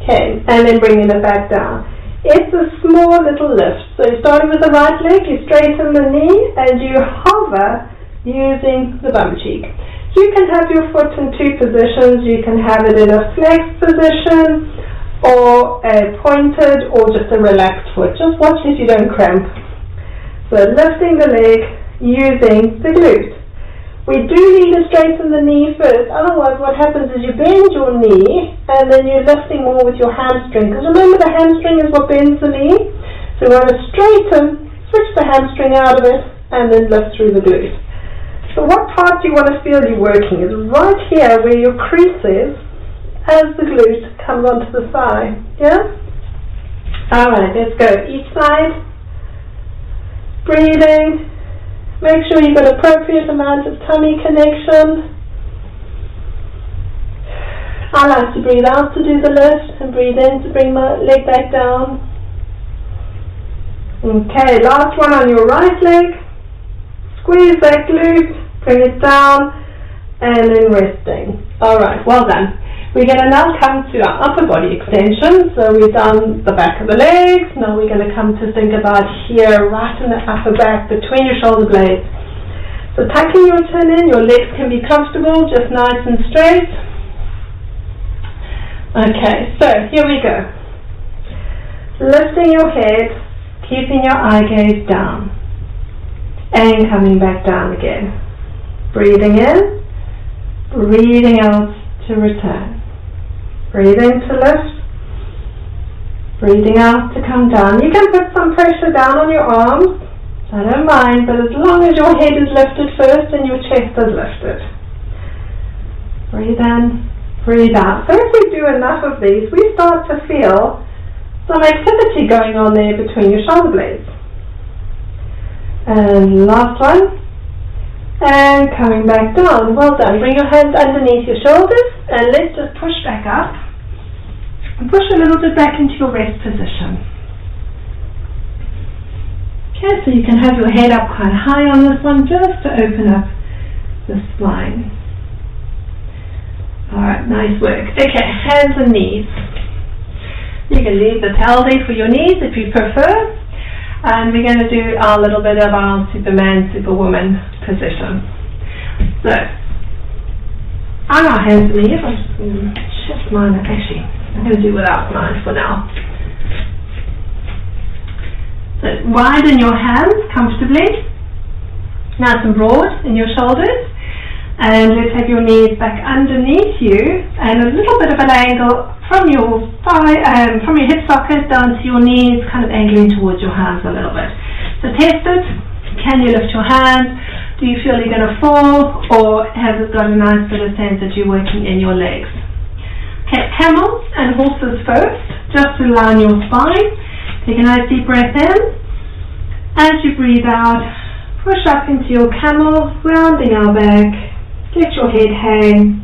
[SPEAKER 1] Okay, and then bringing it back down. It's a small little lift. So starting with the right leg, you straighten the knee and you hover using the bum cheek. You can have your foot in 2 positions. You can have it in a flexed position or a pointed or just a relaxed foot. Just watch if you don't cramp. So lifting the leg using the glute. We do need to straighten the knee first, otherwise what happens is you bend your knee and then you're lifting more with your hamstring. Because remember, the hamstring is what bends the knee. So we want to straighten, switch the hamstring out of it and then lift through the glute. So what part do you want to feel you're working? Is right here where your crease is as the glute comes onto the thigh. Yeah? Alright, let's go. Each side. Breathing. Make sure you've got appropriate amount of tummy connection. I like to breathe out to do the lift and breathe in to bring my leg back down. Okay, last one on your right leg. Squeeze that glute, bring it down, and then resting. Alright, well done. We're going to now come to our upper body extension. So we've done the back of the legs. Now we're going to come to think about here, right in the upper back, between your shoulder blades. So tucking your chin in, your legs can be comfortable, just nice and straight. Okay, so here we go. Lifting your head, keeping your eye gaze down, and coming back down again. Breathing in, breathing out to return. Breathe in to lift, breathing out to come down. You can put some pressure down on your arms, I don't mind, but as long as your head is lifted first and your chest is lifted. Breathe in, breathe out. So if we do enough of these, we start to feel some activity going on there between your shoulder blades. And last one. And coming back down. Well done. Bring your hands underneath your shoulders and let's just push back up. And push a little bit back into your rest position. Okay, so you can have your head up quite high on this one just to open up the spine. Alright, nice work. Okay, hands and knees. You can leave the towel there for your knees if you prefer. And we're going to do a little bit of our Superman, Superwoman position. So, on our hands and knees, I'm just going to shift mine. Actually, I'm going to do without mine for now. So, widen your hands comfortably, nice and broad in your shoulders. And let's have your knees back underneath you, and a little bit of an angle from your thigh, from your hip socket down to your knees, kind of angling towards your hands a little bit. So test it. Can you lift your hand? Do you feel you're going to fall, or has it got a nice bit of sense that you're working in your legs? Okay, camels and horses first, just to line your spine. Take a nice deep breath in. As you breathe out, push up into your camel, rounding our back. Get your head hang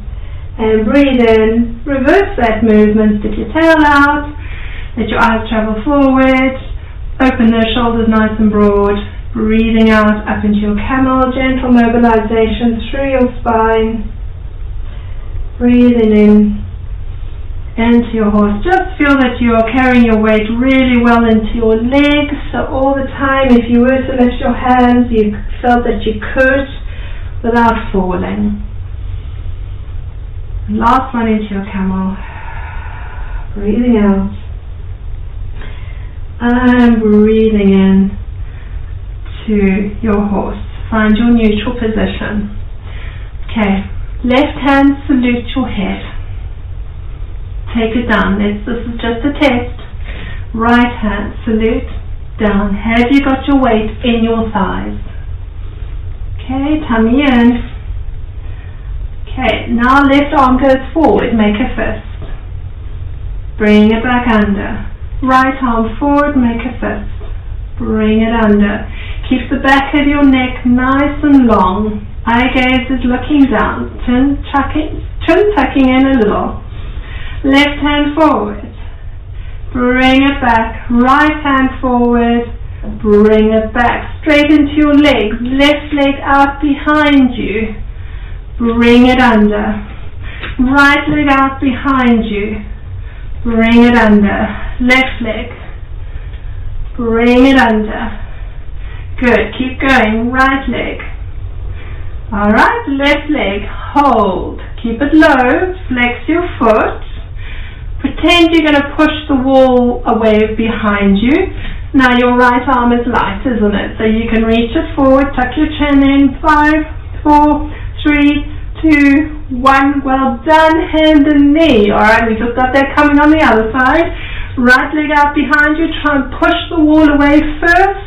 [SPEAKER 1] and breathe in. Reverse that movement. Stick your tail out. Let your eyes travel forward. Open those shoulders nice and broad. Breathing out up into your camel. Gentle mobilization through your spine. Breathing in into your horse. Just feel that you are carrying your weight really well into your legs. So all the time, if you were to lift your hands, you felt that you could, without falling. Last one into your camel. Breathing out. And breathing in to your horse. Find your neutral position. Okay. Left hand salute your head. Take it down. This is just a test. Right hand salute down. Have you got your weight in your thighs? Okay, tummy in. Okay, now left arm goes forward, make a fist. Bring it back under. Right arm forward, make a fist. Bring it under. Keep the back of your neck nice and long. Eye gaze is looking down. Chin tucking in a little. Left hand forward. Bring it back. Right hand forward. Bring it back, straight into your legs, left leg out behind you, bring it under, right leg out behind you, bring it under, left leg, bring it under, good, keep going, right leg, alright, left leg, hold, keep it low, flex your foot, pretend you're going to push the wall away behind you. Now your right arm is light, isn't it? So you can reach it forward, tuck your chin in. 5, 4, 3, 2, 1. Well done, hand and knee. Alright, we just got that coming on the other side. Right leg out behind you. Try and push the wall away first.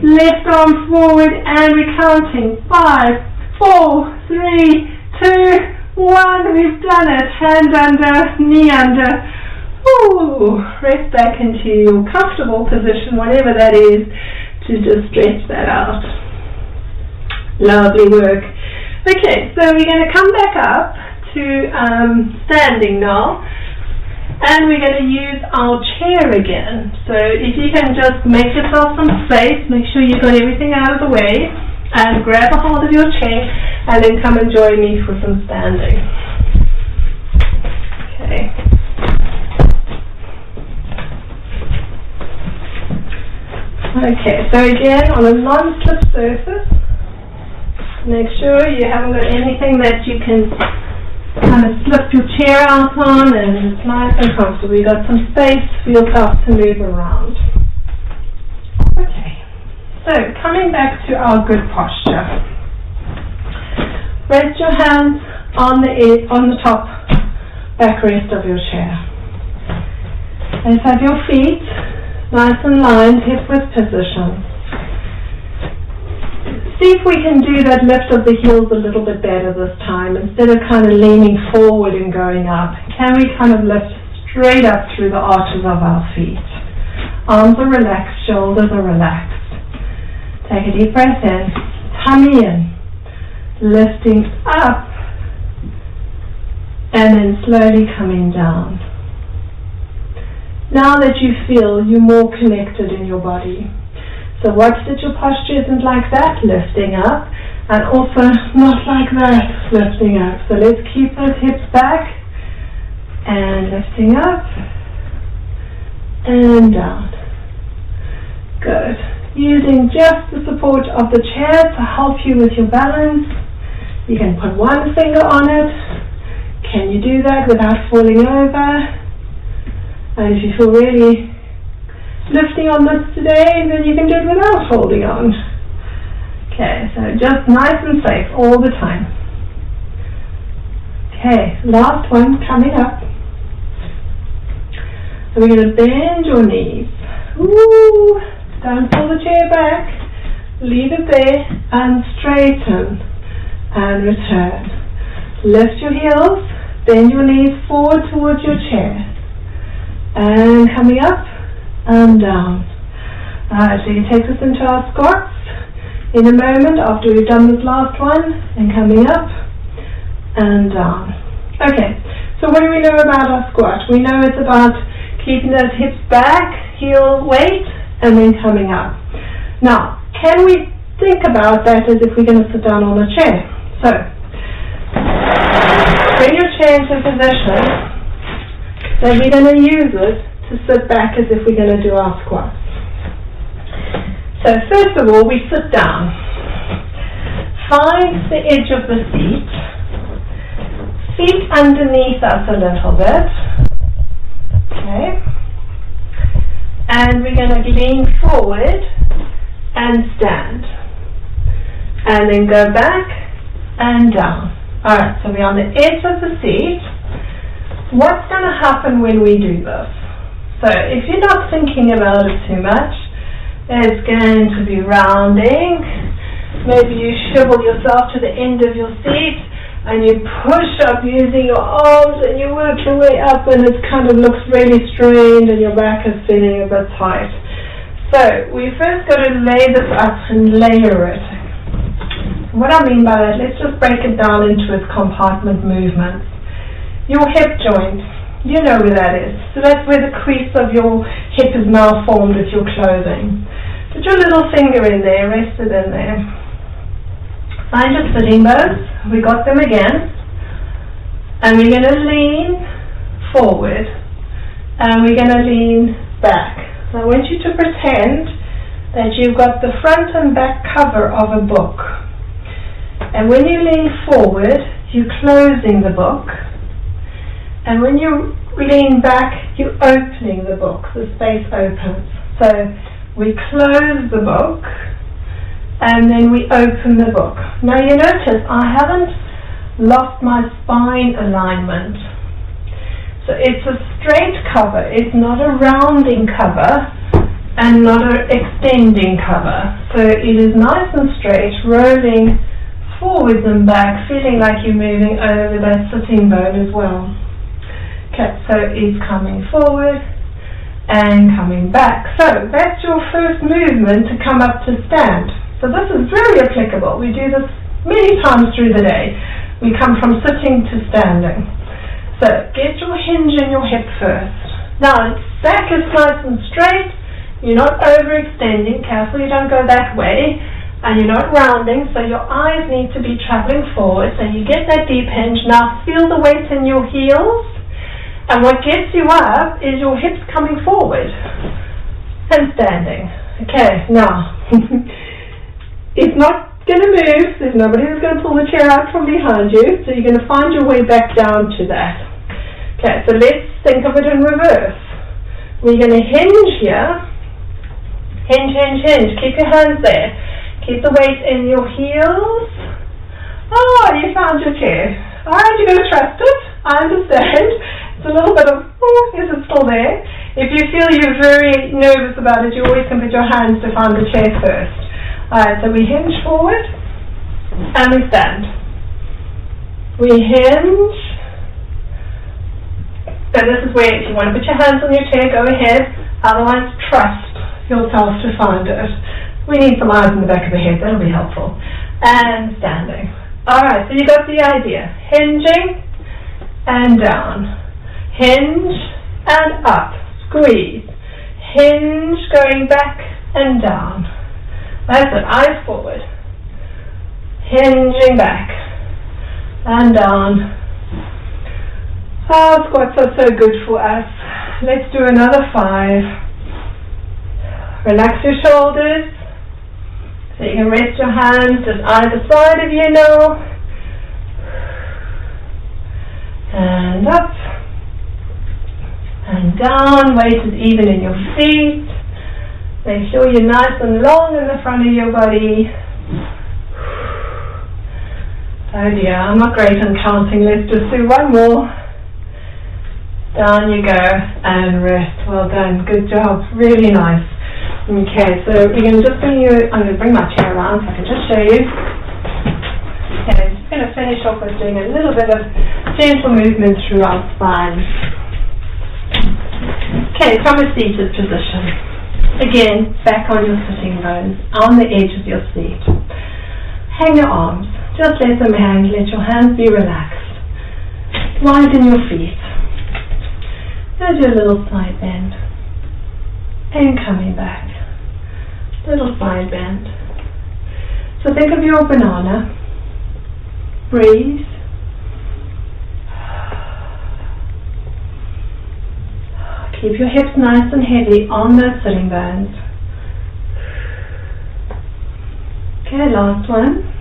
[SPEAKER 1] Left arm forward, and we're counting. 5, 4, 3, 2, 1. We've done it. Hand under, knee under. Ooh, rest back into your comfortable position, whatever that is, to just stretch that out. Lovely work. Okay, so we're going to come back up to standing now, and we're going to use our chair again. So if you can just make yourself some space, make sure you've got everything out of the way, and grab a hold of your chair. and then come and join me for some standing. Okay. Okay, so again, on a non-slip surface, make sure you haven't got anything that you can kind of slip your chair out on, and it's nice and comfortable. You've got some space for yourself to move around. Okay, so coming back to our good posture. Rest your hands on the top backrest of your chair. Let's have your feet nice and lined, hip width position. See if we can do that lift of the heels a little bit better this time. Instead of kind of leaning forward and going up, can we kind of lift straight up through the arches of our feet? Arms are relaxed, shoulders are relaxed. Take a deep breath in, tummy in, lifting up, and then slowly coming down. Now that you feel you're more connected in your body. So watch that your posture isn't like that, lifting up, and also not like that, lifting up. So let's keep those hips back, and lifting up, and down. Good. Using just the support of the chair to help you with your balance. You can put one finger on it. Can you do that without falling over? And if you feel really lifting on this today, then you can do it without holding on. Okay, so just nice and safe all the time. Okay, last one coming up. So we're going to bend your knees. Ooh, don't pull the chair back. Leave it there and straighten and return. Lift your heels, bend your knees forward towards your chair. And coming up and down. Alright, so you take us into our squats in a moment after we've done this last one, and coming up and down. Okay, so what do we know about our squat? We know it's about keeping those hips back, heel weight, and then coming up. Now, can we think about that as if we're going to sit down on a chair? So, bring your chair into position. So we're going to use it to sit back as if we're going to do our squats. So first of all, we sit down. Find the edge of the seat. Feet underneath us a little bit. Okay. And we're going to lean forward and stand. And then go back and down. Alright, so we're on the edge of the seat. What's going to happen when we do this? So if you're not thinking about it too much, it's going to be rounding. Maybe you shrivel yourself to the end of your seat and you push up using your arms and you work your way up, and it kind of looks really strained and your back is feeling a bit tight. So we first got to lay this up and layer it. What I mean by that, let's just break it down into its compartment movements. Your hip joint, you know where that is. So that's where the crease of your hip is now formed with your clothing. Put your little finger in there, rest it in there. Find your sitting bones. We got them again. And we're going to lean forward. And we're going to lean back. So I want you to pretend that you've got the front and back cover of a book. And when you lean forward, you're closing the book. And when you lean back, you're opening the book. The space opens. So we close the book, and then we open the book. Now you notice I haven't lost my spine alignment. So it's a straight cover. It's not a rounding cover and not an extending cover. So it is nice and straight, rolling forwards and back, feeling like you're moving over that sitting bone as well. Okay, so it's coming forward and coming back. So that's your first movement to come up to stand. So this is very applicable. We do this many times through the day. We come from sitting to standing. So get your hinge in your hip first. Now back is nice and straight. You're not overextending. Careful you don't go that way. and you're not rounding, so your eyes need to be traveling forward. So you get that deep hinge. Now feel the weight in your heels, and what gets you up is your hips coming forward and standing. Okay, now it's not going to move. There's nobody who's going to pull the chair out from behind you, so you're going to find your way back down to that. Okay, so let's think of it in reverse. We're going to hinge here. Hinge, hinge, hinge. Keep your hands there. Keep the weight in your heels. Oh, you found your chair. Alright, you're going to trust it. I understand. It's a little bit of, oh, is it still there? If you feel you're very nervous about it, you always can put your hands to find the chair first. Alright, so we hinge forward and we stand. We hinge. So this is where, if you want to put your hands on your chair, go ahead. Otherwise, trust yourself to find it. We need some eyes in the back of the head, that'll be helpful. And standing. Alright, so you got the idea. Hinging and down. Hinge and up. Squeeze. Hinge, going back and down. That's it, eyes forward. Hinging back and down. Oh, squats are so good for us. Let's do another 5. Relax your shoulders. So you can rest your hands just either side of you now. And up. And down. Weight is even in your feet. Make sure you're nice and long in the front of your body. Oh dear, I'm not great on counting. Let's just do one more. Down you go and rest. Well done. Good job. Really nice. Okay, so we're going to just bring you, I'm going to bring my chair around so I can just show you. Okay, I'm just going to finish off with doing a little bit of gentle movement through our spine. Okay, from a seated position. Again, back on your sitting bones, on the edge of your seat. Hang your arms. Just let them hang. Let your hands be relaxed. Widen your feet. Now do a little side bend. And coming back. Little side bend. So think of your banana. Breathe. Keep your hips nice and heavy on those sitting bones. Okay, last one.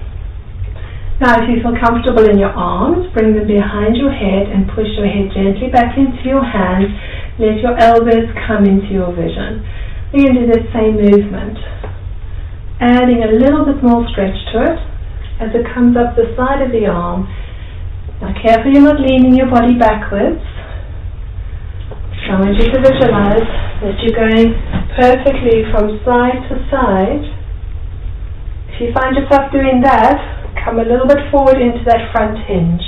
[SPEAKER 1] Now if you feel comfortable in your arms, bring them behind your head and push your head gently back into your hands. Let your elbows come into your vision. We're going to do the same movement. Adding a little bit more stretch to it as it comes up the side of the arm. Now careful you're not leaning your body backwards. I want you to visualize that you're going perfectly from side to side. If you find yourself doing that, come a little bit forward into that front hinge.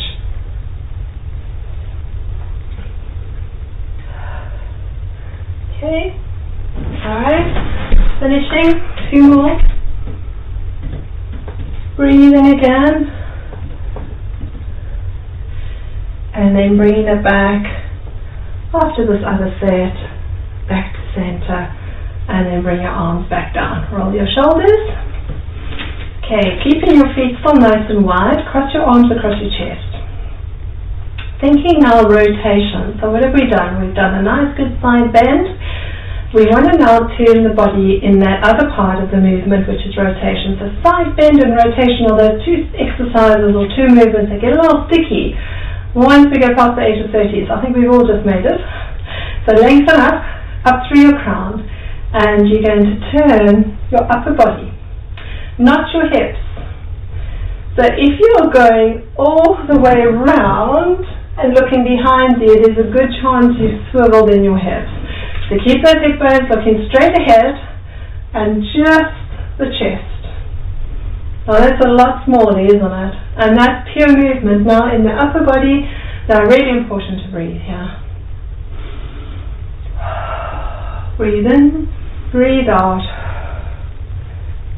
[SPEAKER 1] Okay, alright, finishing, 2 more. Breathing again. And then bringing it back after this other set, back to center. And then bring your arms back down. Roll your shoulders. Okay, keeping your feet still nice and wide, cross your arms across your chest. Thinking now rotation. So what have we done? We've done a nice good side bend. We want to now turn the body in that other part of the movement, which is rotation. So side bend and rotation are those 2 exercises or 2 movements that get a little sticky once we go past the age of 30. So I think we've all just made it. So lengthen up through your crown, and you're going to turn your upper body, not your hips. So if you're going all the way around and looking behind you, there's a good chance you've swiveled in your hips. So keep those hip bones looking straight ahead and just the chest. Now that's a lot smaller, isn't it? And that's pure movement. Now in the upper body, now really important to breathe here. Breathe in, breathe out.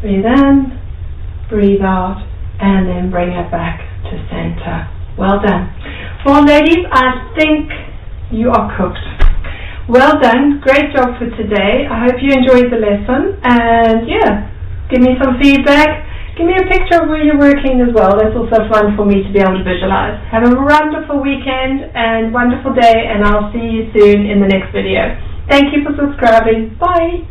[SPEAKER 1] Breathe in, breathe out, and then bring it back to center. Well done. Well, ladies, I think you are cooked. Well done. Great job for today. I hope you enjoyed the lesson. And yeah, Give me some feedback. Give me a picture of where you're working as well. That's also fun for me to be able to visualize. Have a wonderful weekend and wonderful day, and I'll see you soon in the next video. Thank you for subscribing. Bye.